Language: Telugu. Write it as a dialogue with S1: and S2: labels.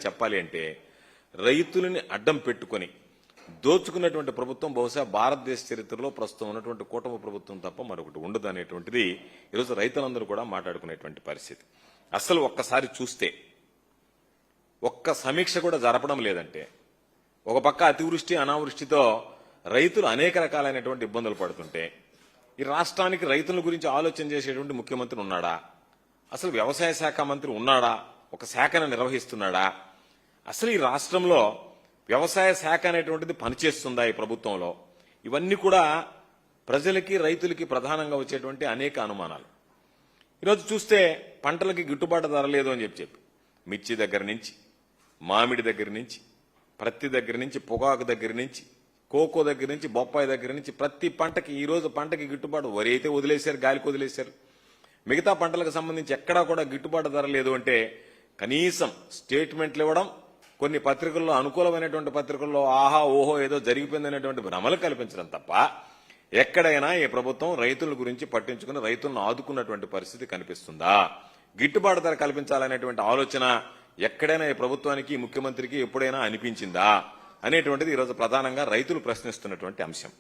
S1: చెప్పాలి అంటే రైతులని అడ్డం పెట్టుకొని దోచుకున్నటువంటి ప్రభుత్వం బహుశా భారతదేశ చరిత్రలో ప్రస్తుతం ఉన్నటువంటి కూటమి ప్రభుత్వం తప్ప మరొకటి ఉండదు అనేటువంటిది ఈరోజు రైతులందరూ కూడా మాట్లాడుకునేటువంటి పరిస్థితి. అసలు ఒక్కసారి చూస్తే ఒక్క సమీక్ష కూడా జరపడం లేదంటే ఒక పక్క అతివృష్టి అనావృష్టితో రైతులు అనేక రకాలైనటువంటి ఇబ్బందులు పడుతుంటే ఈ రాష్ట్రానికి రైతుల గురించి ఆలోచన చేసేటువంటి ముఖ్యమంత్రి ఉన్నాడా? అసలు వ్యవసాయ శాఖ మంత్రి ఉన్నాడా? ఒక శాఖను నిర్వహిస్తున్నాడా? అసలు ఈ రాష్ట్రంలో వ్యవసాయ శాఖ అనేటువంటిది పనిచేస్తుందా ఈ ప్రభుత్వంలో? ఇవన్నీ కూడా ప్రజలకి రైతులకి ప్రధానంగా వచ్చేటువంటి అనేక అనుమానాలు. ఈరోజు చూస్తే పంటలకి గిట్టుబాటు ధర లేదు అని చెప్పి మిర్చి దగ్గర నుంచి, మామిడి దగ్గర నుంచి, ప్రత్తి దగ్గర నుంచి, పొగాకు దగ్గర నుంచి, కోకో దగ్గర నుంచి, బొప్పాయి దగ్గర నుంచి ప్రతి పంటకి ఈ రోజు పంటకి గిట్టుబాటు, వరి అయితే వదిలేశారు, గాలికి వదిలేశారు. మిగతా పంటలకు సంబంధించి ఎక్కడా కూడా గిట్టుబాటు ధర లేదు అంటే కనీసం స్టేట్మెంట్లు ఇవ్వడం, కొన్ని పత్రికల్లో అనుకూలమైనటువంటి పత్రికల్లో ఆహా ఓహో ఏదో జరిగిపోయిందనేటువంటి భ్రమలు కల్పించడం తప్ప ఎక్కడైనా ఈ ప్రభుత్వం రైతుల గురించి పట్టించుకుని రైతులను ఆదుకున్నటువంటి పరిస్థితి కనిపిస్తుందా? గిట్టుబాటు ధర కల్పించాలనేటువంటి ఆలోచన ఎక్కడైనా ఈ ప్రభుత్వానికి ముఖ్యమంత్రికి ఎప్పుడైనా అనిపించిందా అనేటువంటిది ఈరోజు ప్రధానంగా రైతులు ప్రశ్నిస్తున్నటువంటి అంశం.